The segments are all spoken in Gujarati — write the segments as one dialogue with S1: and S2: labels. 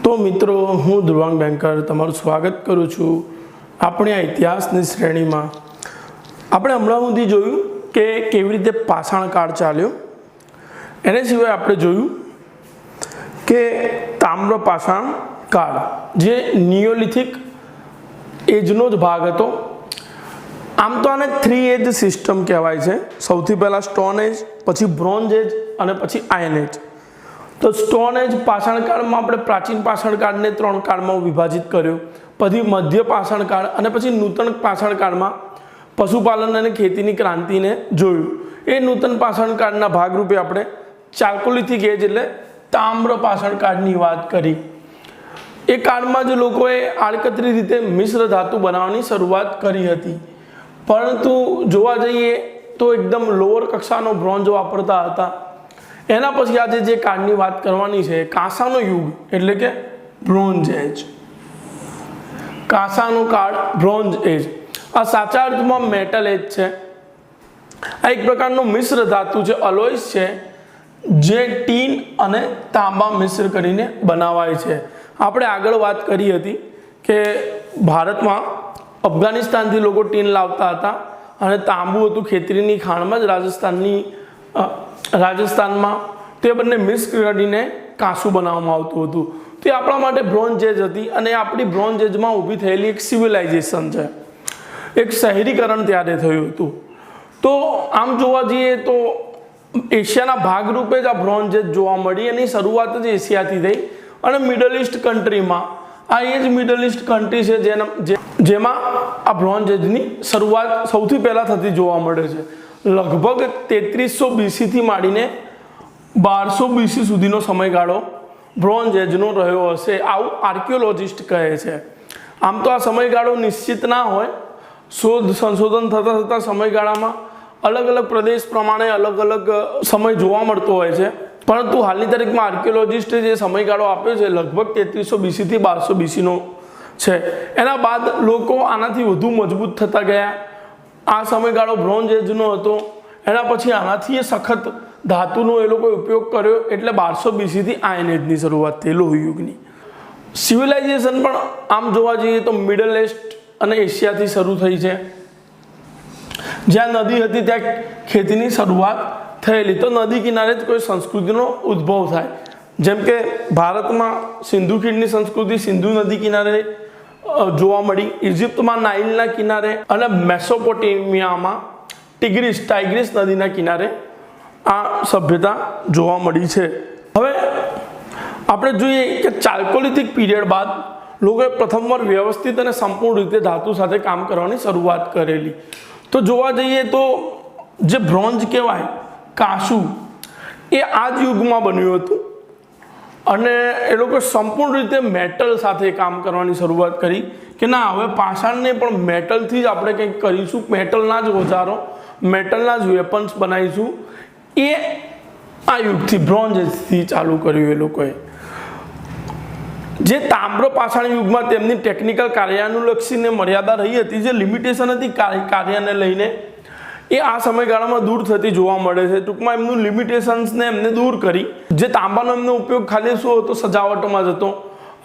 S1: तो मित्रों हूँ ધ્રુવાંગ બેંકર તમારું સ્વાગત કરું છું આપણે આ ઇતિહાસની શ્રેણીમાં। આપણે હમણાં સુધી જોયું કે કેવી રીતે પાષાણ કાળ ચાલ્યો, એને સિવાય આપણે જોયું કે તામ્ર પાષાણ કાળ જે નિયોલિથિક એજનો જ ભાગ હતો। આમ તો આને 3 એજ સિસ્ટમ કહેવાય છે। સૌથી પહેલાં સ્ટોન એજ, પછી બ્રોન્ઝ એજ અને પછી આયન એજ। तो स्टोन एज पाषाण काल में अपने प्राचीन पाषाण काल ने 3 काल में विभाजित कर्यो, पछी मध्य पाषाण काल अने पछी नूतन पाषाण काल में पशुपालन अने खेतीनी क्रांति ने जोयुं। ए नूतन पाषाण कालना भागरूपे आपणे चाल्कोलिथिक एज एटले ताम्र पाषाण काळनी वात करी। ए काळमां ज लोकोए आडकतरी रीते मिश्र धातु बनाववानी शरूआत करी हती, परंतु जोवा जईए तो एकदम लोअर कक्षानो ब्रोन्ज वापरता हता। एना पछी आज जे काळनी वात करवानी छे कांसानो युग एटले के ब्रोन्ज एज। कांसानो काळ ब्रोन्ज एज आ साचा अर्थमां मेटल एज छे। आ एक प्रकारनो मिश्र धातु छे, अलोयस छे, जे टीन अने तांबा मिश्र करीने बनावाय छे। आपणे आगळ वात करी हती के भारतमां अफगानिस्तानथी लोको टीन लावता हता अने तांबू हतुं खेतरीनी खाणमां ज राजस्थान में ते बने मिक्स करीने कांसू बनाववामां आवतुं हतुं। ते आपणा माटे ब्रोन्ज एज हती अने आपणी ब्रोन्ज एज में ऊभी थयेली एक सिविलाइजेशन छे, एक शहरीकरण त्यारे थयुं हतुं। तो आम जोवा जईए तो एशियाना भागरूपे ज आ ब्रोन्ज एज जोवा मळी। एनी शरूआत ज एशियाथी थई अने मिडल ईस्ट कंट्री में आ एज मिडल ईस्ट कंट्री छे जेमां आ ब्रोन्ज एजनी शरूआत सौथी पहेला थती जोवा मळे छे। लगभग 3300 बीसी थी माड़ीने 1200 बीसी सुधीनो समयगाळो ब्रोन्ज एजनो रह्यो हशे, आवुं आर्कियोलॉजिस्ट कहे छे। आम तो आ समयगाळो निश्चित ना होय, शोध संशोधन थता थता समयगाळामां अलग अलग प्रदेश प्रमाणे अलग अलग समय जोवा मळतो होय छे, परंतु हालनी तारीखमां आर्कियोलॉजिस्टे जे समयगाळो आप्यो छे लगभग 3300 बीसी थी 1200 बीसीनो छे। एना बाद लोको आनाथी वधु मजबूत थता गया। आ समयगाळो ब्रोन्ज एजनो हतो, एना पछी आनाथी सखत धातुनो ए लोकोए उपयोग कर्यो एटले 1200 बीसी थी आयन एजनी शरूआत थई, लोह युगनी। सिविलाइजेशन पण आम जोवा जईए तो मिडल ईस्ट अने एशियाथी शरू थई छे। ज्यां नदी हती त्यां खेतीनी शरूआत थयेली, तो नदी किनारे ज कोई संस्कृतिनो उद्भव थाय। जेम के भारतमां सिंधु खीणनी संस्कृति सिंधु नदी किनारे जोवा मळी, इजिप्तमां नाइलना किनारे अने मेसोपोटेमियामां टाइग्रीस नदीना किनारे आ सभ्यता जोवा मळी छे। हवे आपणे जोईए के चाल्कोलिथिक पीरियड बाद लोकोए प्रथमवार व्यवस्थित अने संपूर्ण रीते धातु साथे काम करवानी शरूआत करेली। तो जोवा जईए तो जे ब्रोन्ज कहेवाय कांसू ए आज युगमां बन्युं हतुं अने ए लोकोए संपूर्ण रीते मेटल साथे काम करवानी शरूआत करी कि ना हवे पाषाणने पण मेटलथी ज आपणे कंईक करीशुं, मेटलना ज औजारो, मेटलना ज वेपन्स बनावीशुं। ए आ युगथी ब्रोन्ज एजथी चालू कर्युं ए लोकोए। जे ताम्र पाषाण युगमां तेमनी टेक्निकल कार्यानुलक्षीने मर्यादा रही हती, जे लिमिटेशन हती कार्यने लईने ए आ समयगाळामां दूर थती जोवा मळे छे। टूंकमां एमनुं लिमिटेशन्सने एमने दूर करी। जे तांबानो एमनो उपयोग खाली शुं हतो, सजावटमां ज हतो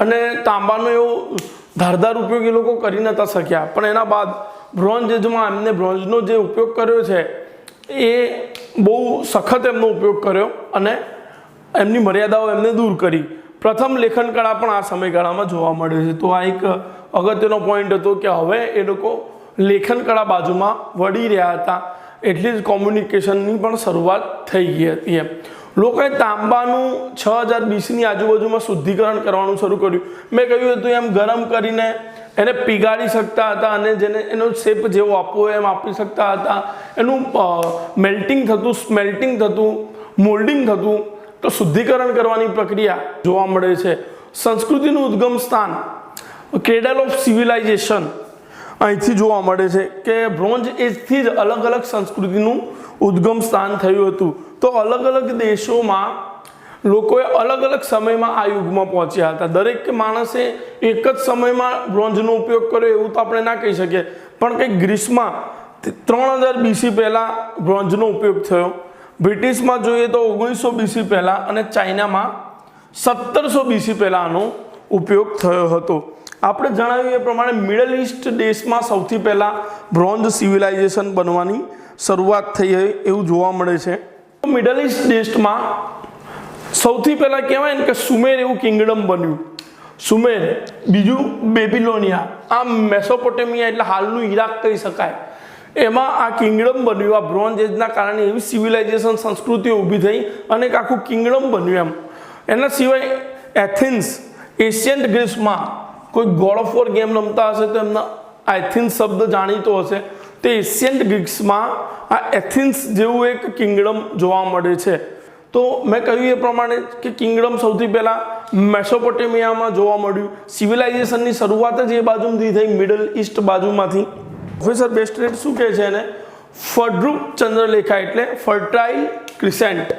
S1: अने तांबानो एवो धारदार उपयोग ए लोको करी नता शक्या। पण एना बाद ब्रोन्ज एजमां एमने ब्रोन्जनो जे उपयोग कर्यो छे ए बहु सखत एमनो उपयोग कर्यो अने एमनी मर्यादाओ एमने दूर करी। प्रथम लेखन कला पण आ समयगाळामां जोवा मळे छे। तो आ एक अगत्यनो पॉइंट हतो के हवे ए लोको लेखन कला बाजुमां वળી રહ્યા હતા, એટલી જ કોમ્યુનિકેશનની પણ શરૂઆત થઈ ગઈ હતી એમ। લોકોએ તાંબાનું 6000 બીસીની આજુબાજુમાં શુદ્ધિકરણ કરવાનું શરૂ કર્યું। મેં કહ્યું હતું એમ ગરમ કરીને એને પીગાળી શકતા હતા અને જેને એનો શેપ જેવો આપવો એમ આપી શકતા હતા। એનું મેલ્ટિંગ થતું, સ્મેલ્ટિંગ થતું, મોલ્ડિંગ થતું। તો શુદ્ધિકરણ કરવાની પ્રક્રિયા જોવા મળે છે। સંસ્કૃતિનું ઉદ્ગમ સ્થાન ક્રેડલ ઓફ સિવિલાઇઝેશન અહીંથી જોવા મળે છે કે બ્રોન્જ એજથી જ અલગ અલગ સંસ્કૃતિનું ઉદ્ગમ સ્થાન થયું હતું। તો અલગ અલગ દેશોમાં લોકોએ અલગ અલગ સમયમાં આ યુગમાં પહોંચ્યા હતા। દરેક માણસે એક જ સમયમાં બ્રોન્જનો ઉપયોગ કર્યો એવું તો આપણે ના કહી શકીએ, પણ કંઈક ગ્રીસમાં 3000 બીસી પહેલાં બ્રોન્જનો ઉપયોગ થયો, બ્રિટિશમાં જોઈએ તો 1900 બીસી પહેલાં અને ચાઇનામાં 1700 બીસી પહેલાંનો ઉપયોગ થયો હતો। આપણે જણાવ્યું એ પ્રમાણે મિડલ ઈસ્ટ દેશમાં સૌથી પહેલાં બ્રોન્ઝ સિવિલાઇઝેશન બનવાની શરૂઆત થઈ એવું જોવા મળે છે। મિડલ ઈસ્ટ દેશમાં સૌથી પહેલાં કહેવાય ને કે સુમેર એવું કિંગડમ બન્યું। સુમેર, બીજું બેબીલોનિયા, આ મેસોપોટેમિયા એટલે હાલનું ઈરાક કહી શકાય, એમાં આ કિંગડમ બન્યું। આ બ્રોન્ઝ એજના કારણે એવી સિવિલાઇઝેશન સંસ્કૃતિઓ ઊભી થઈ અને એક આખું કિંગડમ બન્યું એમ। એના સિવાય એથેન્સ, એશિયન્ટ ગ્રીસમાં કોઈ ગોડ ઓફ વોર ગેમ રમતા હશે તો એમના એથેન્સ શબ્દ જાણીતો હશે, તો એશિયન્ટ ગ્રીક્સમાં આ એથેન્સ જેવું એક કિંગડમ જોવા મળે છે। તો મેં કહ્યું એ પ્રમાણે કે કિંગડમ સૌથી પહેલાં મેસોપોટેમિયામાં જોવા મળ્યું। સિવિલાઇઝેશનની શરૂઆત જ એ બાજુથી થઈ, મિડલ ઈસ્ટ બાજુમાંથી। પ્રોફેસર બેસ્ટરેટ શું કહે છે એને? ફળદ્રુપ ચંદ્રલેખા એટલે ફર્ટાઇલ ક્રિસેન્ટ।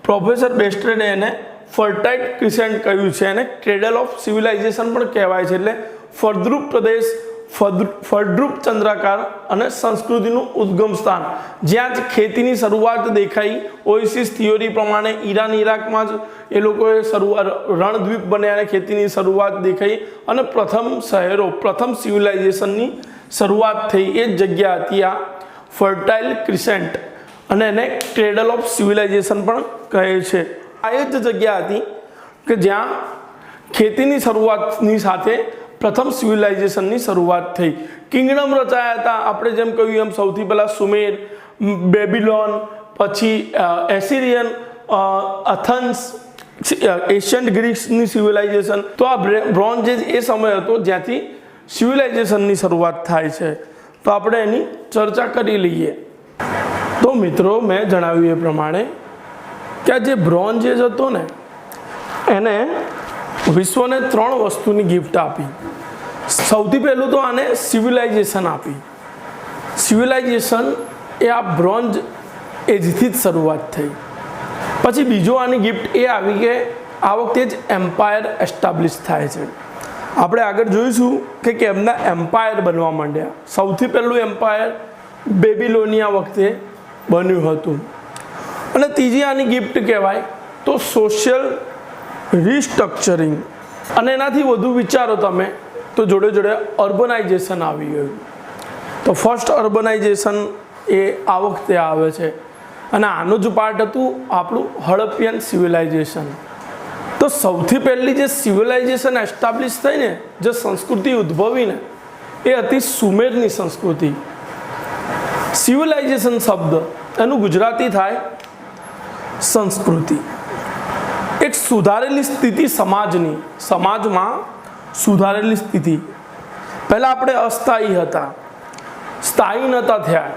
S1: પ્રોફેસર બેસ્ટરેટે એને ફર્ટાઇલ ક્રિસેન્ટ કહ્યું છે, એને ક્રેડલ ઓફ સિવિલાઇઝેશન પણ કહેવાય છે। એટલે ફળદ્રુપ પ્રદેશ, ફળદ્રુપ ચંદ્રાકાર અને સંસ્કૃતિનું ઉદ્ગમ સ્થાન, જ્યાં જ ખેતીની શરૂઆત દેખાઈ। ઓએસિસ થિયોરી પ્રમાણે ઈરાન ઈરાકમાં જ એ લોકોએ રણદ્વીપ બન્યા અને ખેતીની શરૂઆત દેખાઈ અને પ્રથમ શહેરો, પ્રથમ સિવિલાઇઝેશનની શરૂઆત થઈ। એ જ જગ્યા હતી આ ફર્ટાઇલ ક્રિસેન્ટ અને એને ક્રેડલ ઓફ સિવિલાઇઝેશન પણ કહે છે। આ એ જ જગ્યા હતી કે જ્યાં ખેતીની શરૂઆતની સાથે પ્રથમ સિવિલાઇઝેશનની શરૂઆત થઈ। કિંગડમ રચાયા હતા, આપણે જેમ કહ્યું એમ સૌથી પહેલાં સુમેર, બેબીલોન, પછી એસિરિયન, અથન્સ, એશિયન્ટ ગ્રીક્સની સિવિલાઇઝેશન। તો આ બ્રોન્ઝ એજ એ સમય હતો જ્યાંથી સિવિલાઇઝેશનની શરૂઆત થાય છે। તો આપણે એની ચર્ચા કરી લઈએ। તો મિત્રો, મેં જણાવ્યું એ પ્રમાણે કે આ જે બ્રોન્ઝ એજ હતો ને, એને વિશ્વને 3 વસ્તુની ગિફ્ટ આપી। સૌથી પહેલું તો આને સિવિલાઇઝેશન આપી। સિવિલાઇઝેશન એ આ બ્રોન્ઝ એજથી જ શરૂઆત થઈ। પછી બીજો આની ગિફ્ટ એ આવી કે આ વખતે જ એમ્પાયર એસ્ટાબ્લિશ થાય છે। આપણે આગળ જોઈશું કે કેમના એમ્પાયર બનવા માંડ્યા। સૌથી પહેલું એમ્પાયર બેબીલોનિયા વખતે બન્યું હતું। અને ત્રીજી આની ગિફ્ટ કહેવાય તો સોશિયલ રિસ્ટ્રક્ચરિંગ। અને એનાથી વધુ વિચારો તમે તો જોડે જોડે અર્બનાઇઝેશન આવી ગયું। તો ફર્સ્ટ અર્બનાઇઝેશન એ આ વખતે આવે છે અને આનું જ પાર્ટ હતું આપણું હડપ્પિયન સિવિલાઇઝેશન। તો સૌથી પહેલી જે સિવિલાઇઝેશન એસ્ટાબ્લિશ થઈ ને, જે સંસ્કૃતિ ઉદ્ભવી ને, એ હતી સુમેરની સંસ્કૃતિ। સિવિલાઇઝેશન શબ્દ એનું ગુજરાતી થાય સંસ્કૃતિ। એક સુધારેલી સ્થિતિ સમાજની, સમાજમાં સુધારેલી સ્થિતિ। પહેલાં આપણે અસ્થાયી હતા, સ્થાયી નહોતા થયા।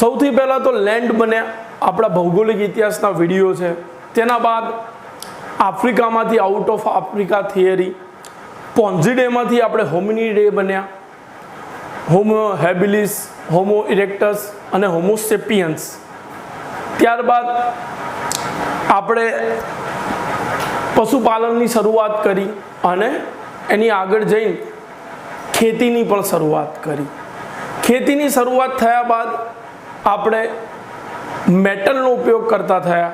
S1: સૌથી પહેલાં તો લેન્ડ બન્યા, આપણા ભૌગોલિક ઇતિહાસના વિડીયો છે। તેના બાદ આફ્રિકામાંથી આઉટ ઓફ આફ્રિકા થિયરી, પોન્ઝિડેમાંથી આપણે હોમિનિડે બન્યા, હોમો હેબિલિસ, હોમો ઇરેક્ટસ અને હોમો સેપિયન્સ। ત્યારબાદ આપણે પશુપાલનની શરૂઆત કરી અને એની આગળ જઈને ખેતીની પણ શરૂઆત કરી। ખેતીની શરૂઆત થયા બાદ આપણે મેટલનો ઉપયોગ કરતા થયા।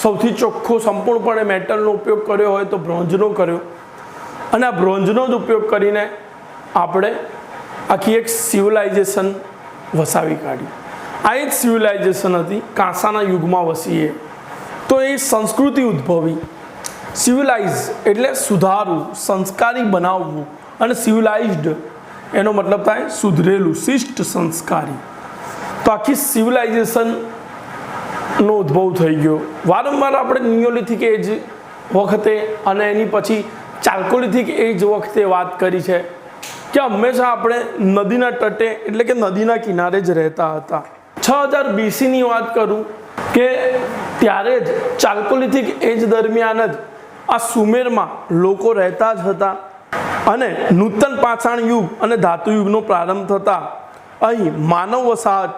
S1: સૌથી ચોખ્ખો સંપૂર્ણપણે મેટલનો ઉપયોગ કર્યો હોય તો બ્રોન્ઝનો કર્યો અને આ બ્રોન્ઝનો જ ઉપયોગ કરીને આપણે આખી એક સિવિલાઇઝેશન વસાવી કાઢી। આ એક સિવિલાઇઝેશન હતી, કાંસાના યુગમાં વસીએ તો એ સંસ્કૃતિ ઉદ્ભવી। સિવિલાઇઝ એટલે સુધારવું, સંસ્કારી બનાવવું, અને સિવિલાઇઝ્ડ એનો મતલબ થાય સુધરેલું, શિષ્ટ, સંસ્કારી। તો આખી સિવિલાઇઝેશનનો ઉદ્ભવ થઈ ગયો। વારંવાર આપણે નિયોલિથિક એજ વખતે અને એની પછી ચાલ્કોલિથિક એજ વખતે વાત કરી છે કે હંમેશા આપણે નદીના તટે એટલે કે નદીના કિનારે જ રહેતા હતા। 6000 BC વાત કરું કે ત્યારે જ ચાલ્કોલિથિક એજ દરમિયાન જ આ સુમેરમાં લોકો રહેતા જ હતા અને નૂતન પાષાણ યુગ અને ધાતુ યુગનો પ્રારંભ થતાં અહીં માનવ વસાહત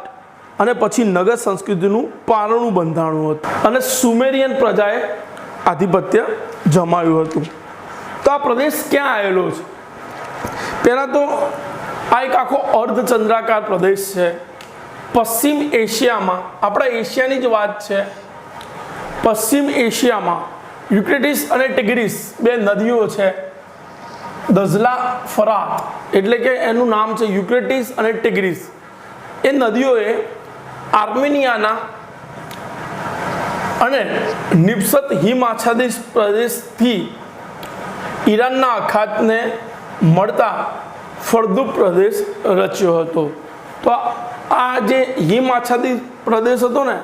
S1: અને પછી નગર સંસ્કૃતિનું પારણું બંધાણું હતું અને સુમેરિયન પ્રજાએ આધિપત્ય જમાવ્યું હતું। તો આ પ્રદેશ ક્યાં આવેલો છે? પહેલાં તો આ એક આખો અર્ધચંદ્રાકાર પ્રદેશ છે। પશ્ચિમ એશિયામાં, આપણા એશિયાની જ વાત છે, પશ્ચિમ એશિયામાં યુક્રેટિસ અને ટિગ્રીસ બે નદીઓ છે, દઝલા ફરાત, એટલે કે એનું નામ છે યુક્રેટિસ અને ટિગ્રીસ. એ નદીઓએ આર્મેનિયાના અને નિપ્સત હિમ આચ્છાદિત પ્રદેશથી ઈરાનના અખાતને મળતા ફળદ્રુપ પ્રદેશ રચ્યો હતો. તો આ જે હિમ આચ્છાદિત પ્રદેશ હતો ને,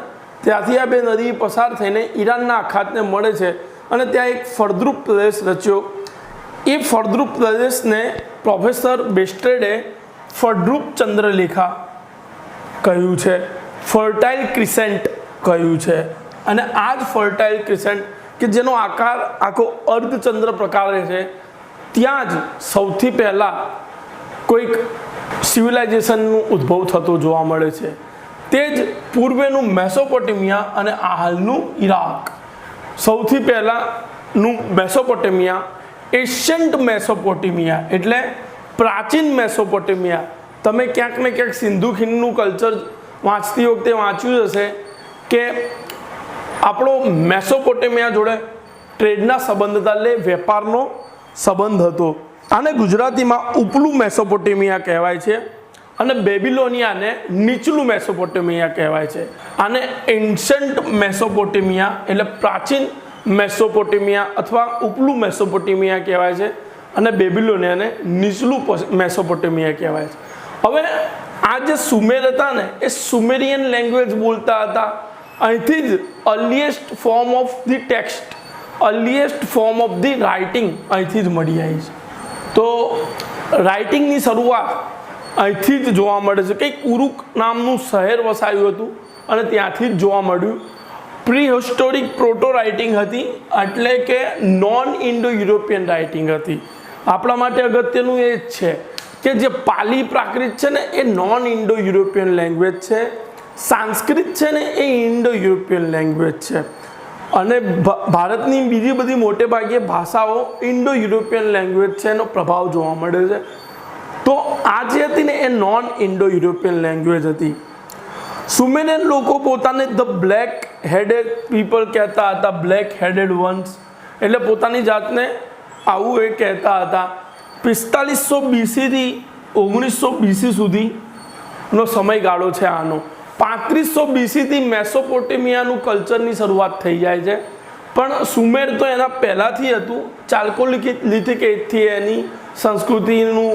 S1: ત્યાંથી આ બે નદી પસાર થઈને ઈરાનના અખાતને મળે છે અને ત્યાં એક ફળદ્રુપ પ્રદેશ રચ્યો. એ ફળદ્રુપ પ્રદેશને પ્રોફેસર બેસ્ટ્રેડે ફળદ્રુપ ચંદ્રલેખા કહ્યું છે, ફર્ટાઇલ ક્રિસેન્ટ કહ્યું છે. અને આ જ ફર્ટાઇલ ક્રિસેન્ટ કે જેનો આકાર આખો અર્ધચંદ્ર પ્રકારે છે, ત્યાં જ સૌથી પહેલાં કોઈક સિવિલાઇઝેશનનું ઉદ્ભવ થતો જોવા મળે છે. તે જ પૂર્વેનું મેસોપોટેમિયા અને હાલનું ઈરાક. સૌથી પહેલાંનું મેસોપોટેમિયા, એશિયન્ટ મેસોપોટેમિયા એટલે પ્રાચીન મેસોપોટેમિયા. તમે ક્યાંક ને ક્યાંક સિંધુ ખીણનું કલ્ચર વાંચતી વખતે વાંચ્યું હશે કે આપણો મેસોપોટેમિયા જોડે ટ્રેડના સંબંધ હતા, એટલે વેપારનો સંબંધ હતો. આને ગુજરાતીમાં ઉપલું મેસોપોટેમિયા કહેવાય છે અને બેબિલોનિયાને નીચલું મેસોપોટેમિયા કહેવાય છે. આને એન્શન્ટ મેસોપોટેમિયા એટલે પ્રાચીન મેસોપોટેમિયા અથવા ઉપલું મેસોપોટેમિયા કહેવાય છે અને બેબિલોનિયાને નીચલું મેસોપોટેમિયા કહેવાય છે. હવે આ જે સુમેર હતા ને, એ સુમેરિયન લેંગ્વેજ બોલતા હતા. અહીંથી જ earliest form of the text, earliest form of the writing અહીંથી જ મળી આવી છે. તો રાઇટિંગની શરૂઆત અહીંથી જ જોવા મળે છે. કંઈક ઉરુક નામનું શહેર વસાયું હતું અને ત્યાંથી જ જોવા મળ્યું. પ્રી હિસ્ટોરિક પ્રોટો રાઇટિંગ હતી, એટલે કે નોન ઇન્ડો યુરોપિયન રાઇટિંગ હતી. આપણા માટે અગત્યનું એ જ છે કે જે પાલી પ્રાકૃત છે ને, એ નોન ઇન્ડો યુરોપિયન લેંગ્વેજ છે. સંસ્કૃત છે ને, એ ઇન્ડો યુરોપિયન લેંગ્વેજ છે. અને ભારતની બીજી બધી મોટે ભાગે ભાષાઓ ઇન્ડો યુરોપિયન લેંગ્વેજ છે, એનો પ્રભાવ જોવા મળે છે. તો આ જે હતી ને, એ નોન ઇન્ડો યુરોપિયન લેંગ્વેજ હતી. સુમેરિયન લોકો પોતાને ધ બ્લેક હેડેડ પીપલ કહેતા હતા, બ્લેક હેડેડ વન્સ, એટલે પોતાની જાતને આવું એ કહેતા હતા. 4500 BCથી 1900 BC સુધીનો સમયગાળો છે આનો. 3500 BCથી મેસોપોટેમિયાનું કલ્ચરની શરૂઆત થઈ જાય છે, પણ સુમેર તો એના પહેલાંથી હતું. ચાલ્કોલિથિક એજથી એની સંસ્કૃતિનું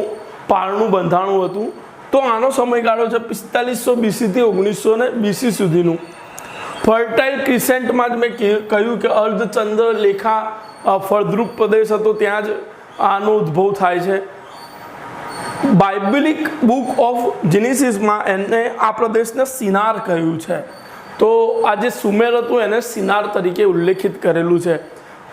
S1: પારણું બંધાણું હતું. તો આનો સમયગાળો છે 4500 BCથી 1900 BC સુધીનું. ફર્ટાઇલ ક્રિસેન્ટમાં જ મેં કહ્યું કે અર્ધચંદ્ર લેખા ફળદ્રુપ પ્રદેશ હતો, ત્યાં જ આનો ઉદ્ભવ થાય છે. બાઇબલિક બુક ઓફ જેનેસિસમાં એને આ પ્રદેશને સિનાર કહ્યું છે. તો આ જે સુમેર હતું એને સિનાર તરીકે ઉલ્લેખિત કરેલું છે.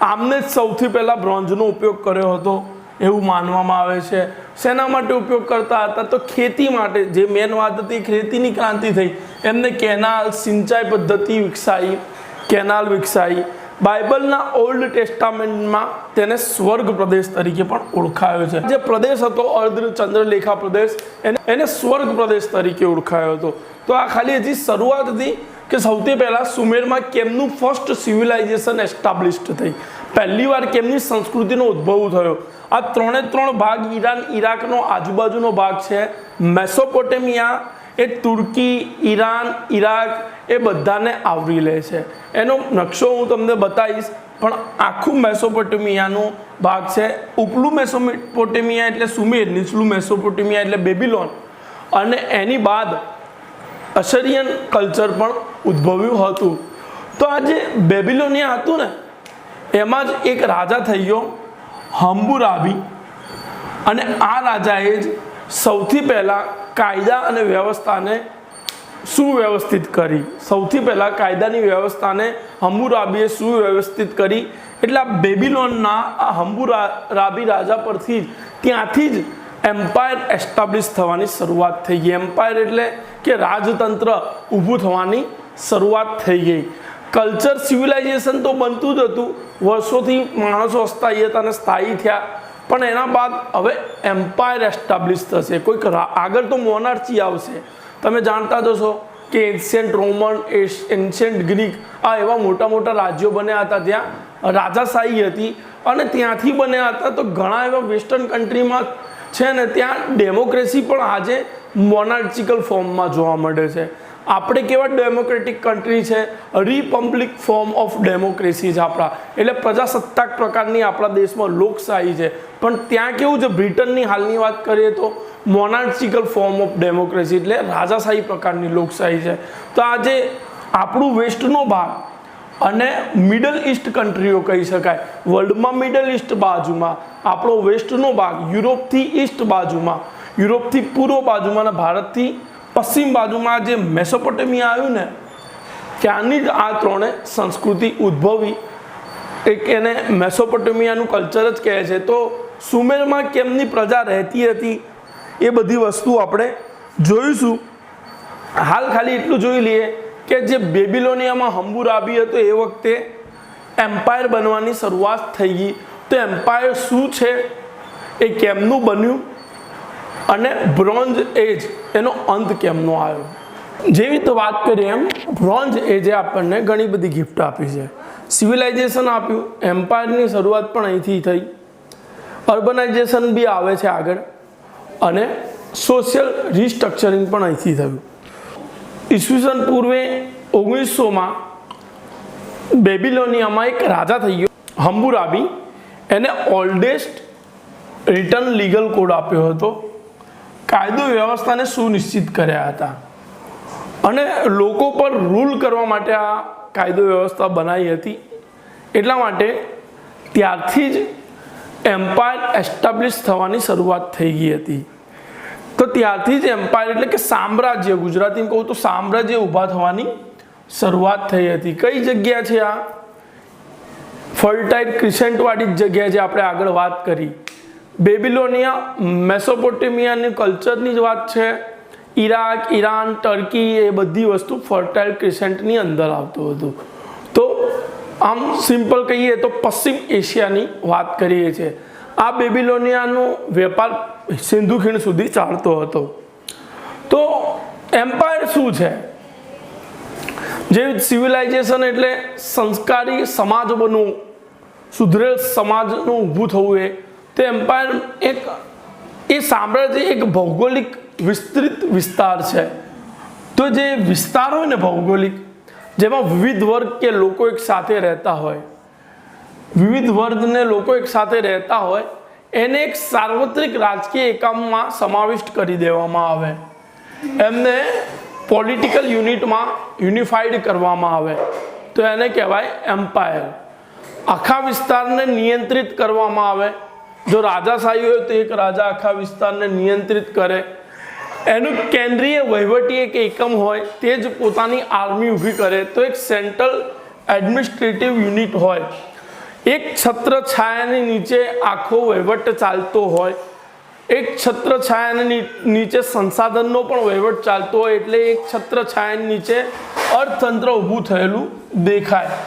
S1: આમને જ સૌથી પહેલાં બ્રોન્ઝનો ઉપયોગ કર્યો હતો એવું માનવામાં આવે છે. શેના માટે ઉપયોગ કરતા હતા? તો ખેતી માટે. જે મેન વાત હતી, ખેતીની ક્રાંતિ થઈ, એમને કેનાલ, સિંચાઈ પદ્ધતિ વિકસાઈ, કેનાલ વિકસાઈ. બાઇબલના ઓલ્ડ ટેસ્ટામેન્ટમાં તેને સ્વર્ગ પ્રદેશ તરીકે પણ ઓળખાયો છે. જે પ્રદેશ હતો અર્ધચંદ્રલેખા પ્રદેશ, એને સ્વર્ગ પ્રદેશ તરીકે ઓળખાયો હતો. તો આ ખાલી હજી શરૂઆત હતી કે સૌથી પહેલાં સુમેરમાં કેમનું ફર્સ્ટ સિવિલાઇઝેશન એસ્ટાબ્લિશ્ડ થઈ, પહેલી વાર કેમની સંસ્કૃતિનો ઉદ્ભવ થયો. આ ત્રણે ત્રણ ભાગ ઈરાન, ઈરાકનો આજુબાજુનો ભાગ છે. મેસોપોટેમિયા એ તુર્કી, ઈરાન, ઈરાક એ બધાને આવરી લે છે. એનો નકશો હું તમને બતાવીશ, પણ આખું મેસોપોટેમિયાનો ભાગ છે. ઉપલું મેસોપોટેમિયા એટલે સુમેર, નીચલું મેસોપોટેમિયા એટલે બેબિલોન, અને એની બાદ અશરિયન કલ્ચર પણ ઉદ્ભવ્યું હતું. તો આ જે બેબિલોનિયા હતું ને, એમાં જ એક રાજા થઈ ગયો હમ્મુરાબી, અને આ રાજાએ જ સૌથી પહેલાં કાયદા અને વ્યવસ્થાને સુવ્યવસ્થિત કરી. સૌથી પહેલાં કાયદાની વ્યવસ્થાને હમ્મુરાબીએ સુવ્યવસ્થિત કરી. એટલે આ બેબિલોનના આ હમ્મુરાબી રાજા પરથી જ, ત્યાંથી જ એમ્પાયર એસ્ટાબ્લિશ થવાની શરૂઆત થઈ ગઈ. એમ્પાયર એટલે કે રાજતંત્ર ઊભું થવાની શરૂઆત થઈ ગઈ. કલ્ચર સિવિલાઇઝેશન તો બનતું જ હતું, વર્ષોથી માણસો અસ્થાયી હતા અને સ્થાયી થયા, પણ એના બાદ હવે એમ્પાયર એસ્ટાબ્લિશ થશે. કોઈક આગળ તો મોનાર્ચી આવશે. તમે જાણતા જ હશો કે એન્શિયન્ટ રોમન, એન્શિયન્ટ ગ્રીક, આ એવા મોટા મોટા રાજ્યો બન્યા હતા જ્યાં રાજાશાહી હતી અને ત્યાંથી બન્યા હતા। તો ઘણા એવા વેસ્ટર્ન કન્ટ્રીમાં છે ને ત્યાં ડેમોક્રેસી પણ આજે મોનાર્ચિકલ ફોર્મમાં જોવા મળે છે। આપણે કેવા ડેમોક્રેટિક કન્ટ્રી છે, રિપબ્લિક ફોર્મ ઓફ ડેમોક્રેસી છે આપણા, એટલે પ્રજાસત્તાક પ્રકારની આપણા દેશમાં લોકશાહી છે। પણ ત્યાં કેવું છે, બ્રિટનની હાલની વાત કરીએ તો મોનાર્ચિકલ ફોર્મ ઓફ ડેમોક્રેસી એટલે રાજાશાહી પ્રકારની લોકશાહી છે। તો આજે આપણું વેસ્ટનો ભાગ અને મિડલ ઈસ્ટ કન્ટ્રીઓ કહી શકાય, વર્લ્ડમાં મિડલ ઈસ્ટ બાજુમાં, આપણો વેસ્ટનો ભાગ યુરોપથી ઈસ્ટ બાજુમાં, યુરોપથી પૂર્વ બાજુમાં અને ભારતથી પશ્ચિમ બાજુમાં જે મેસોપોટેમિયા આવ્યું ને, ત્યાંની જ આ ત્રણે સંસ્કૃતિ ઉદ્ભવી। એક એને મેસોપોટેમિયાનું કલ્ચર જ કહે છે। તો સુમેરમાં કેમની પ્રજા રહેતી હતી એ બધી વસ્તુ આપણે જોઈશું। હાલ ખાલી એટલું જોઈ લઈએ કે જે બેબીલોનિયામાં હમ્બુરાબી હતો એ વખતે એમ્પાયર બનવાની શરૂઆત થઈ ગઈ। તો એમ્પાયર શું છે, એ કેમનું બન્યું અને બ્રોન્ઝ એજ એનો અંત કેમનો આવ્યો। જેવી રીતે વાત કરીએ એમ બ્રોન્ઝ એજે આપણને ઘણી બધી ગિફ્ટ આપી છે। સિવિલાઇઝેશન આપ્યું, એમ્પાયરની શરૂઆત પણ અહીંથી થઈ, અર્બનાઇઝેશન બી આવે છે આગળ, અને સોશિયલ રિસ્ટ્રક્ચરિંગ પણ અહીંથી થયું। ઈસવીસન પૂર્વે 1900માં બેબીલોનિયામાં એક રાજા થઈ ગયો હમ્બુરાબી, એને ઓલ્ડેસ્ટ રિટર્ન લીગલ કોડ આપ્યો હતો, કાયદો વ્યવસ્થાને સુનિશ્ચિત કર્યા હતા અને લોકો પર રૂલ કરવા માટે આ કાયદો વ્યવસ્થા બનાવી હતી। એટલા માટે ત્યારથી જ એમ્પાયર એસ્ટાબ્લિશ થવાની શરૂઆત થઈ ગઈ હતી। તો ત્યારથી જ એમ્પાયર એટલે કે સામ્રાજ્ય, ગુજરાતીમાં કહું તો સામ્રાજ્ય ઊભા થવાની શરૂઆત થઈ હતી। કઈ જગ્યા છે આ? ફર્ટાઇલ ક્રિસેન્ટવાળી જ જગ્યા જે આપણે આગળ વાત કરી, બેબીલોનિયા મેસોપોટેમિયાની કલ્ચરની જ વાત છે। ઈરાક, ઈરાન, ટર્કી એ બધી વસ્તુ ફર્ટાઇલ ક્રિસેન્ટની અંદર આવતું હતું। તો આમ સિમ્પલ કહીએ તો પશ્ચિમ એશિયાની વાત કરીએ છીએ। આ બેબીલોનિયાનો વેપાર સિંધુ ખીણ સુધી ચાલતો હતો। તો એમ્પાયર શું છે? જે સિવિલાઇઝેશન એટલે સંસ્કારી સમાજ બનવું, સુધરેલ સમાજનું ઊભું થવું, તો એમ્પાયર એક એ સામ્રાજ્ય એક ભૌગોલિક વિસ્તૃત વિસ્તાર છે। તો જે વિસ્તાર હોય ને ભૌગોલિક, જેમાં વિવિધ વર્ગ કે લોકો એક સાથે રહેતા હોય, વિવિધ વર્ગને લોકો એક સાથે રહેતા હોય, એને એક સાર્વત્રિક રાજકીય એકમમાં સમાવિષ્ટ કરી દેવામાં આવે, એમને પોલિટિકલ યુનિટમાં યુનિફાઈડ કરવામાં આવે, તો એને કહેવાય એમ્પાયર। આખા વિસ્તારને નિયંત્રિત કરવામાં આવે। જો રાજાશાહી હોય તો એક રાજા આખા વિસ્તારને નિયંત્રિત કરે, એનું કેન્દ્રીય વહીવટી એક એકમ હોય, તે જ પોતાની આર્મી ઊભી કરે। તો એક સેન્ટ્રલ એડમિનિસ્ટ્રેટિવ યુનિટ હોય, એક છત્ર છાયાની નીચે આખો વહીવટ ચાલતો હોય, એક છત્ર છાયાની નીચે સંસાધનનો પણ વહીવટ ચાલતો હોય, એટલે એક છત્ર છાયાની નીચે અર્થતંત્ર ઊભું થયેલું દેખાય।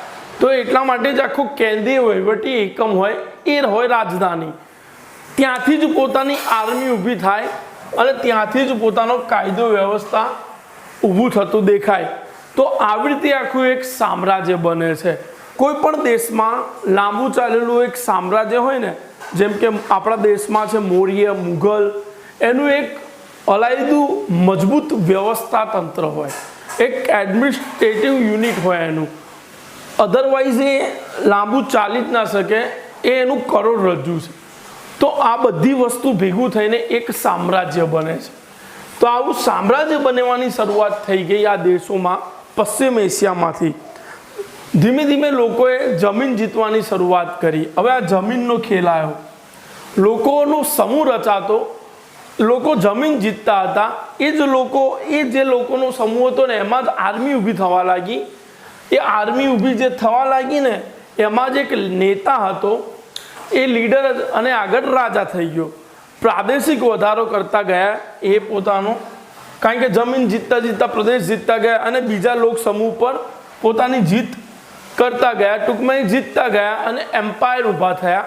S1: તો એટલા માટે જ આખું કેન્દ્રીય વહીવટી એકમ હોય, એ હોય રાજધાની, ત્યાંથી જ પોતાની આર્મી ઊભી થાય અને ત્યાંથી જ પોતાનો કાયદો વ્યવસ્થા ઊભું થતું દેખાય। તો આવી રીતે આખું એક સામ્રાજ્ય બને છે। કોઈ પણ દેશમાં લાંબુ ચાલેલું એક સામ્રાજ્ય હોય ને, જેમ કે આપણા દેશમાં છે મૌર્ય, મુઘલ, એનું એક અલાયદું મજબૂત વ્યવસ્થા તંત્ર હોય, એક એડમિનિસ્ટ્રેટિવ યુનિટ હોય એનું, અધરવાઇઝ એ લાંબુ ચાલી જ ના શકે, એ એનું કરોડરજ્જુ છે। તો આ બધી વસ્તુ ભેગું થઈને એક સામ્રાજ્ય બને છે। તો આવું સામ્રાજ્ય બનવાની શરૂઆત થઈ ગઈ આ દેશોમાં, પશ્ચિમ એશિયામાંથી। ધીમે ધીમે લોકોએ જમીન જીતવાની શરૂઆત કરી। હવે આ જમીનનો ખેલ આવ્યો, લોકોનો સમૂહ રચાતો, લોકો જમીન જીતતા હતા, એ જે લોકોનો સમૂહ હતો ને એમાં જ આર્મી ઊભી થવા લાગી। એ આર્મી ઊભી જે થવા લાગી ને, એમાં જ એક નેતા હતો, એ લીડર અને આગળ રાજા થઈ ગયો। પ્રાદેશિક વધારો કરતા ગયા એ પોતાનો, કારણ કે જમીન જીતતા જીતતા પ્રદેશ જીતતા ગયા અને બીજા લોક સમૂહ પર પોતાની જીત કરતા ગયા, ટૂંકમાં એ જીતતા ગયા અને એમ્પાયર ઊભા થયા।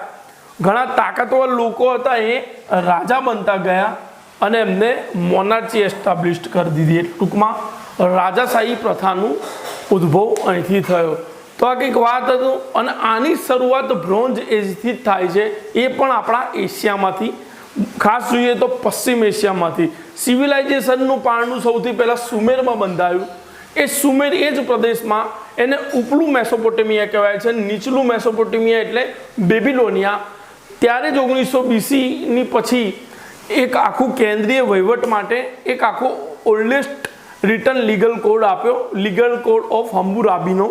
S1: ઘણા તાકાતવર લોકો હતા, એ રાજા બનતા ગયા અને એમને મોનાર્ચી એસ્ટાબ્લિશ કરી દીધી। ટૂંકમાં રાજાશાહી પ્રથાનું ઉદ્ભવ અહીંથી થયો। તો આ કંઈક વાત હતું અને આની શરૂઆત બ્રોન્ઝ એજથી જ થાય છે, એ પણ આપણા એશિયામાંથી, ખાસ જોઈએ તો પશ્ચિમ એશિયામાંથી. સિવિલાઇઝેશનનું પારણું સૌથી પહેલાં સુમેરમાં બંધાયું. એ સુમેર એ જ પ્રદેશમાં, એને ઉપલું મેસોપોટેમિયા કહેવાય છે, નીચલું મેસોપોટેમિયા એટલે બેબીલોનિયા. ત્યારે જ 1900 BC પછી એક આખું કેન્દ્રીય વહીવટ માટે એક આખો ઓલ્ડેસ્ટ રિટર્ન લીગલ કોડ આપ્યો, લીગલ કોડ ઓફ હમ્મુરાબીનો.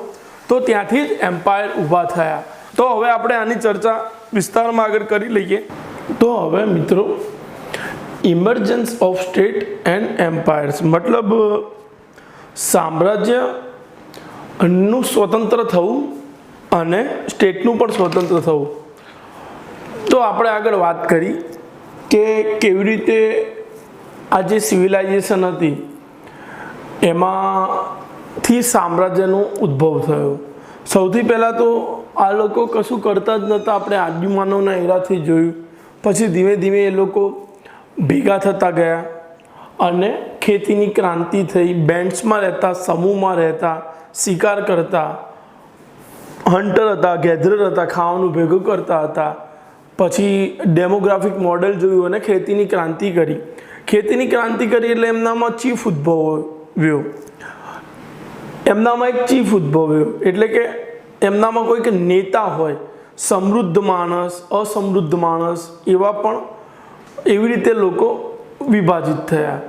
S1: તો ત્યાંથી જ એમ્પાયર ઊભા થયા. તો હવે આપણે આની ચર્ચા વિસ્તારમાં આગળ કરી લઈએ. તો હવે મિત્રો, ઇમર્જન્સ ઓફ સ્ટેટ એન્ડ એમ્પાયર્સ મતલબ સામ્રાજ્યનું સ્વતંત્ર થવું અને સ્ટેટનું પણ સ્વતંત્ર થવું. તો આપણે આગળ વાત કરી કે કેવી રીતે આ જે સિવિલાઇઝેશન હતી એમાંથી સામ્રાજ્યનો ઉદ્ભવ થયો. સૌથી પહેલાં તો આ લોકો કશું કરતા જ નહોતા, આપણે આદિમાનવના એરાથી જોયું. પછી ધીમે ધીમે એ લોકો ભેગા થતા ગયા અને ખેતીની ક્રાંતિ થઈ. બેન્ડ્સમાં રહેતા, સમૂહમાં રહેતા, શિકાર કરતા, હન્ટર હતા, ગેધરર હતા, ખાવાનું ભેગું કરતા હતા. પછી ડેમોગ્રાફિક મોડેલ જોયું અને ખેતીની ક્રાંતિ કરી. ખેતીની ક્રાંતિ કરી એટલે એમનામાં ચીફ ઉદ્ભવ્યો. એમનામાં એક ચીફ ઉદ્ભવ્યો એટલે કે એમનામાં કોઈક નેતા હોય, સમૃદ્ધ માણસ, અસમૃદ્ધ માણસ, એવા પણ એવી રીતે લોકો વિભાજિત થયા.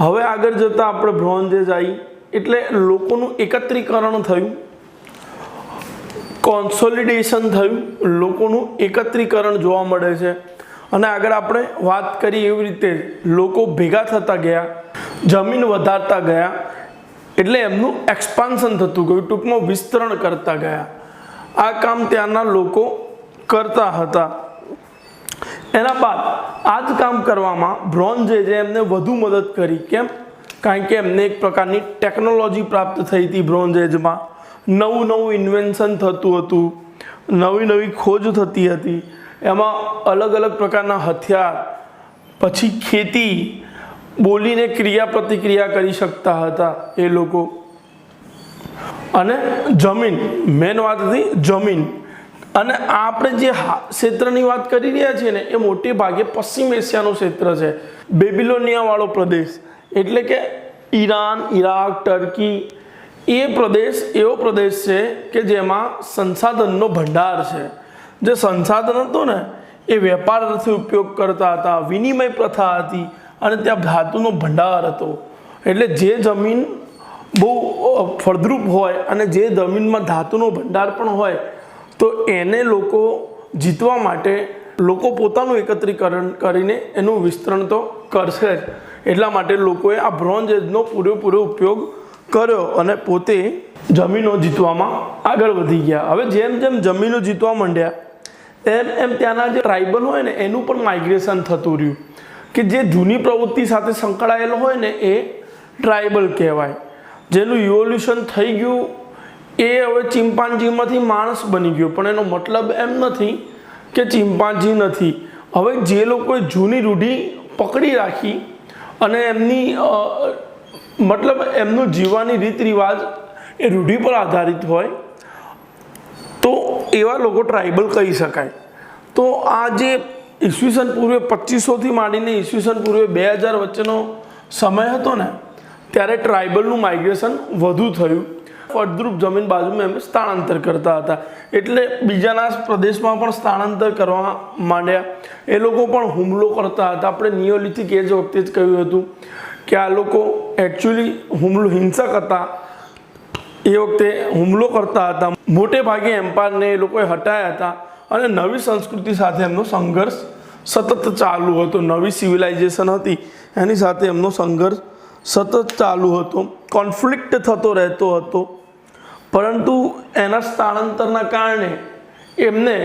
S1: હવે આગળ જતાં આપણે બ્રોન્ઝ એજ આવી એટલે લોકોનું એકત્રીકરણ થયું, કોન્સોલિડેશન થયું, લોકોનું એકત્રીકરણ જોવા મળે છે. અને આગળ આપણે વાત કરી એવી રીતે લોકો ભેગા થતા ગયા, જમીન વધારતા ગયા, એટલે એમનું એક્સપાન્શન થતું ગયું, ટૂંકમાં વિસ્તરણ કરતા ગયા. આ કામ ત્યાંના લોકો કરતા હતા. એના બાદ આ જ કામ કરવામાં બ્રોન્ઝ એજે એમને વધુ મદદ કરી. કેમ? કારણ કે એમને એક પ્રકારની ટેકનોલોજી પ્રાપ્ત થઈ હતી. બ્રોન્ઝ એજમાં નવું નવું ઇન્વેન્શન થતું હતું, નવી નવી ખોજ થતી હતી. એમાં અલગ અલગ પ્રકારના હથિયાર, પછી ખેતી, બોલીને ક્રિયા પ્રતિક્રિયા કરી શકતા હતા એ લોકો. અને જમીન, મેન વાત હતી જમીન. અને આપણે જે ક્ષેત્રની વાત કરી રહ્યા છીએ ને એ મોટે ભાગે પશ્ચિમ એશિયાનું ક્ષેત્ર છે, બેબીલોનિયાવાળો પ્રદેશ. એટલે કે ઈરાન, ઈરાક, ટર્કી, એ પ્રદેશ એવો પ્રદેશ છે કે જેમાં સંસાધનનો ભંડાર છે. જે સંસાધન હતું ને એ વેપાર અર્થે ઉપયોગ કરતા હતા, વિનિમય પ્રથા હતી અને ત્યાં ધાતુનો ભંડાર હતો. એટલે જે જમીન બહુ ફળદ્રુપ હોય અને જે જમીનમાં ધાતુનો ભંડાર પણ હોય તો એને લોકો જીતવા માટે લોકો પોતાનું એકત્રીકરણ કરીને એનું વિસ્તરણ તો કરશે જ. એટલા માટે લોકોએ આ બ્રોન્ઝ એજનો પૂરેપૂરો ઉપયોગ કર્યો અને પોતે જમીનો જીતવામાં આગળ વધી ગયા. હવે જેમ જેમ જમીનો જીતવા માંડ્યા એમ એમ ત્યાંના જે ટ્રાઇબલ હોય ને એનું પણ માઇગ્રેશન થતું રહ્યું. કે જે જૂની પ્રવૃત્તિ સાથે સંકળાયેલો હોય ને એ ટ્રાઇબલ કહેવાય. જેનું ઇવોલ્યુશન થઈ ગયું એ હવે ચિમ્પાન્જીમાંથી માણસ બની ગયો. પણ એનો મતલબ એમ નથી કે ચિમ્પાન્જી નથી. હવે જે લોકોએ જૂની રૂઢી પકડી રાખી અને એમની મતલબ એમનું જીવવાની રીત રિવાજ એ રૂઢિ પર આધારિત હોય તો એવા લોકો ટ્રાઇબલ કહી શકાય. તો આ જે ઈસવીસન પૂર્વે 2500થી માંડીને ઈસવીસન પૂર્વે 2000 વચ્ચેનો સમય હતો ને ત્યારે ટ્રાઇબલનું માઇગ્રેશન વધુ થયું. ફળદ્રુપ જમીન બાજુમાં એમ સ્થળાંતર કરતા હતા એટલે બીજાના પ્રદેશમાં પણ સ્થળાંતર કરવા માંડ્યા. એ લોકો પણ હુમલો કરતા હતા. આપણે નિયોલિથિક એજ વખતે જ કહ્યું હતું કે આ લોકો એકચ્યુઅલી હિંસક હતા. એ વખતે હુમલો કરતા હતા. મોટે ભાગે એમ્પાયરને એ લોકોએ હટાયા હતા અને નવી સંસ્કૃતિ સાથે એમનો સંઘર્ષ સતત ચાલુ હતો. નવી સિવિલાઇઝેશન હતી એની સાથે એમનો સંઘર્ષ સતત ચાલુ હતો. કોન્ફ્લિક્ટ થતો રહેતો હતો. પરંતુ એના સ્થળાંતરના કારણે એમને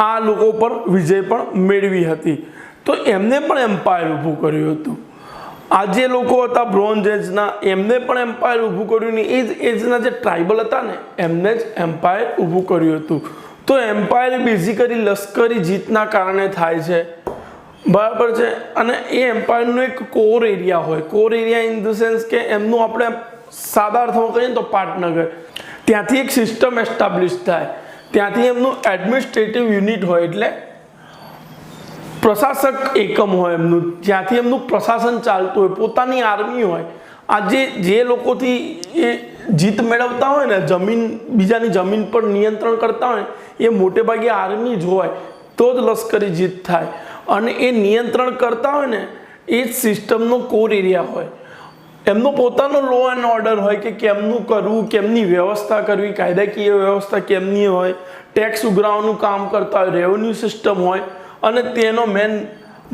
S1: આ લોકો પર વિજય પણ મેળવી હતી. તો એમને પણ એમ્પાયર ઊભું કર્યું હતું. આ જે લોકો હતા બ્રોન્ઝ એજના એમને પણ એમ્પાયર ઊભું કર્યું ને એ જ એજના જે ટ્રાઇબલ હતા ને એમને જ એમ્પાયર ઊભું કર્યું હતું. તો એમ્પાયર બેઝિકલી લશ્કરી જીતના કારણે થાય છે, બરાબર છે. અને એ એમ્પાયરનો એક કોર એરિયા હોય. Core area in the sense કે એમનું આપણે સાદા અર્થમાં કહીએ તો પાટનગર ત્યાંથી એક સિસ્ટમ એસ્ટાબ્લિશ થાય, ત્યાંથી એમનું એડમિનિસ્ટ્રેટિવ યુનિટ હોય એટલે પ્રશાસક એકમ હોય એમનું, જ્યાંથી એમનું પ્રશાસન ચાલતું હોય, પોતાની આર્મી હોય. આજે જે લોકોથી એ જીત મેળવતા હોય ને, જમીન બીજાની જમીન પર નિયંત્રણ કરતા હોય, એ મોટે ભાગે આર્મી જ હોય, તો જ લશ્કરી જીત થાય. અને એ નિયંત્રણ કરતા હોય ને, એ જ સિસ્ટમનો કોર એરિયા હોય. એમનો પોતાનો લો એન્ડ ઓર્ડર હોય કે કેમનું કરવું, કેમની વ્યવસ્થા કરવી, કાયદાકીય વ્યવસ્થા કેમની હોય, ટેક્સ ઉઘરાવવાનું કામ કરતા હોય, રેવન્યુ સિસ્ટમ હોય, અને તેનો મેન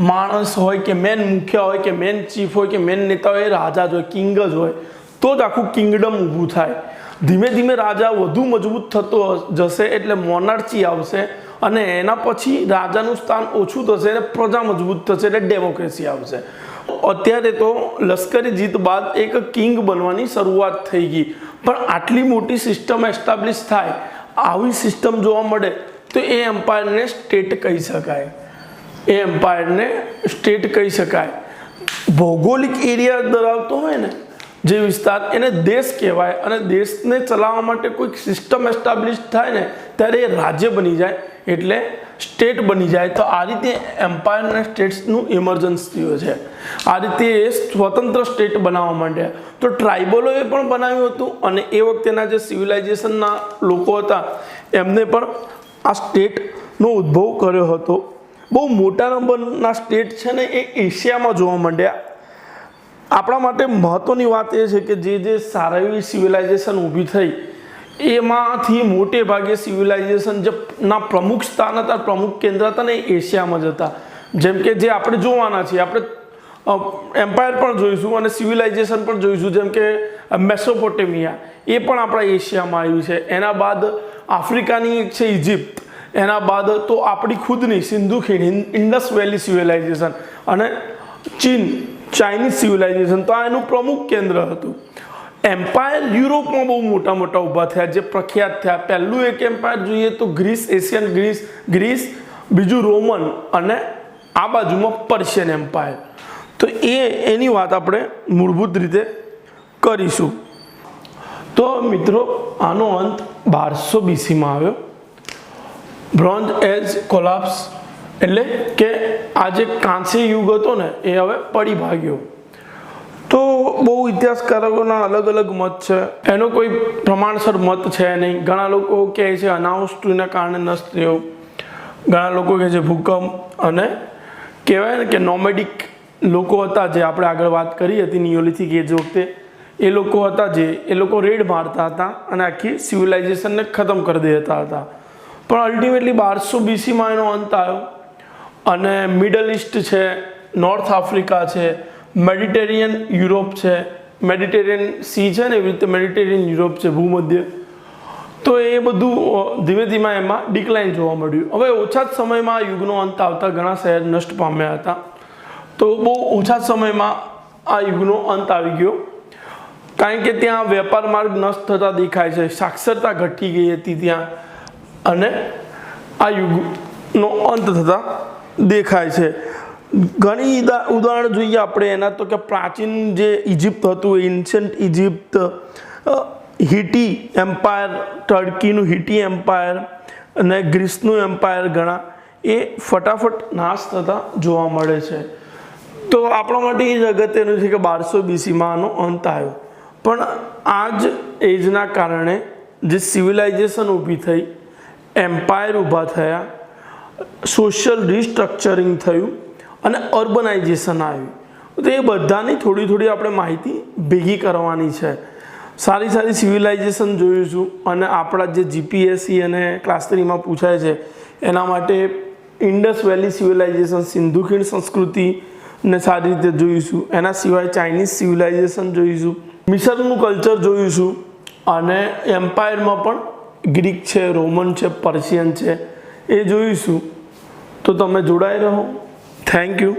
S1: માણસ હોય કે મેન મુખ્ય હોય કે મેન ચીફ હોય કે મેન નેતા હોય, રાજા જ હોય, કિંગ જ હોય, તો જ આખું કિંગડમ ઊભું થાય. ધીમે ધીમે રાજા વધુ મજબૂત થતો જશે એટલે મોનાર્ચી આવશે, અને એના પછી રાજાનું સ્થાન ઓછું થશે એટલે પ્રજા મજબૂત થશે એટલે ડેમોક્રેસી આવશે. અત્યારે તો લશ્કરી જીત બાદ એક કિંગ બનવાની શરૂઆત થઈ ગઈ, પણ આટલી મોટી સિસ્ટમ એસ્ટાબ્લિશ થાય, આવી સિસ્ટમ જોવા મળે તો એ એમ્પાયરને સ્ટેટ કહી શકાય. એ એમ્પાયરને સ્ટેટ કહી શકાય. ભૌગોલિક એરિયા ધરાવતો હોય ને જે વિસ્તાર, એને દેશ કહેવાય. અને દેશને ચલાવવા માટે કોઈક સિસ્ટમ એસ્ટાબ્લિશ થાય ને ત્યારે એ રાજ્ય બની જાય એટલે સ્ટેટ બની જાય. તો આ રીતે એમ્પાયર અને સ્ટેટ્સનું ઇમર્જન્સ થયું છે. આ રીતે એ સ્વતંત્ર સ્ટેટ બનાવવા માંડ્યા. તો ટ્રાઇબલોએ પણ બનાવ્યું હતું, અને એ વખતેના જે સિવિલાઇઝેશનના લોકો હતા એમને પણ આ સ્ટેટનો ઉદ્ભવ કર્યો હતો. બહુ મોટા નંબરના સ્ટેટ છે ને એ એશિયામાં જોવા માંડ્યા. આપણા માટે મહત્ત્વની વાત એ છે કે જે સારા એવી સિવિલાઇઝેશન ઊભી થઈ, એમાંથી મોટે ભાગે સિવિલાઇઝેશન જે ના પ્રમુખ સ્થાન હતા, પ્રમુખ કેન્દ્ર હતા ને એ એશિયામાં જ હતા. જેમ કે જે આપણે જોવાના છીએ, આપણે એમ્પાયર પણ જોઈશું અને સિવિલાઇઝેશન પણ જોઈશું. જેમ કે મેસોપોટેમિયા, એ પણ આપણા એશિયામાં આવ્યું છે. એના બાદ આફ્રિકાની એક છે ઇજિપ્ત, એના બાદ તો આપણી ખુદની સિંધુ ખીણ, ઇન્ડસ વેલી સિવિલાઇઝેશન, અને ચીન, ચાઇનીઝ સિવિલાઇઝેશન. તો આ એનું પ્રમુખ કેન્દ્ર હતું. એમ્પાયર યુરોપમાં બહુ મોટા મોટા ઊભા થયા, જે પ્રખ્યાત થયા. પહેલું એક એમ્પાયર જોઈએ તો ગ્રીસ, એશિયન ગ્રીસ, બીજું રોમન, અને આ બાજુમાં પર્શિયન એમ્પાયર. તો એની વાત આપણે મૂળભૂત રીતે કરીશું. તો મિત્રો, આનો અંત 1200 BC-માં આવ્યો. બ્રોન્ઝ એજ કોલાપ્સ, એટલે કે આ જે કાંસ્ય યુગ હતો ને એ હવે પડી ભાગ્યો. તો બહુ ઇતિહાસકારોના અલગ અલગ મત છે, એનો કોઈ પ્રમાણસર મત છે નહીં. ઘણા લોકો કહે છે અનાવૃષ્ટિના કારણે નષ્ટ થયો, ઘણા લોકો કહે છે ભૂકંપ, અને કહેવાય ને કે નોમેડિક લોકો હતા જે આપણે આગળ વાત કરી હતી નિયોલિથિક એજ વખતે, એ લોકો હતા જે એ લોકો રેડ મારતા હતા અને આખી સિવિલાઇઝેશનને ખતમ કરી દેતા હતા. પણ અલ્ટિમેટલી 1200 BC-માં એનો અંત આવ્યો, અને મિડલ ઇસ્ટ છે, નોર્થ આફ્રિકા છે, મેડિટેરિયન યુરોપ છે, મેડિટેરિયન સી છે ને એવી રીતે મેડિટેરિયન યુરોપ છે, ભૂમધ્ય. તો એ બધું ધીમે ધીમે એમાં ડિક્લાઇન જોવા મળ્યું. હવે ઓછા જ સમયમાં આ યુગનો અંત આવતા ઘણા શહેર નષ્ટ પામ્યા હતા. તો બહુ ઓછા સમયમાં આ યુગનો અંત આવી ગયો, કારણ કે ત્યાં વેપાર માર્ગ નષ્ટ થતા દેખાય છે, સાક્ષરતા ઘટી ગઈ હતી ત્યાં, અને આ યુગનો અંત થતા દેખાય છે. ઘણી ઉદાહરણ જોઈએ આપણે એના, તો કે પ્રાચીન જે ઇજિપ્ત હતું, એન્શન્ટ ઇજિપ્ત, હિટી એમ્પાયર, ટર્કીનું હિટી એમ્પાયર અને ગ્રીસનું એમ્પાયર, ઘણા એ ફટાફટ નાશ થતા જોવા મળે છે. તો આપણા માટે એ જ અગત્યનું છે કે 1200 BC-માં આનો અંત આવ્યો. પણ આ જ એજના કારણે જે સિવિલાઇઝેશન ઊભી થઈ, એમ્પાયર ઊભા થયા, સોશિયલ રિસ્ટ્રક્ચરિંગ થયું, અને અર્બનાઇઝેશન આવ્યું. તો એ બધાની થોડી થોડી આપણે માહિતી ભેગી કરવાની છે. સારી સારી સિવિલાઇઝેશન જોઈશું, અને આપણા જે GPSC અને ક્લાસ 3માં પૂછાય છે એના માટે ઇન્ડસ વેલી સિવિલાઇઝેશન, સિંધુ ખીણ સંસ્કૃતિને સારી રીતે જોઈશું. એના સિવાય ચાઇનીઝ સિવિલાઇઝેશન જોઈશું, મિસરનું કલ્ચર જોઈશું, અને એમ્પાયરમાં પણ ગ્રીક છે, રોમન છે, પર્શિયન છે, એ જોઈશું. તો તમે જોડાઈ રહો. Thank you.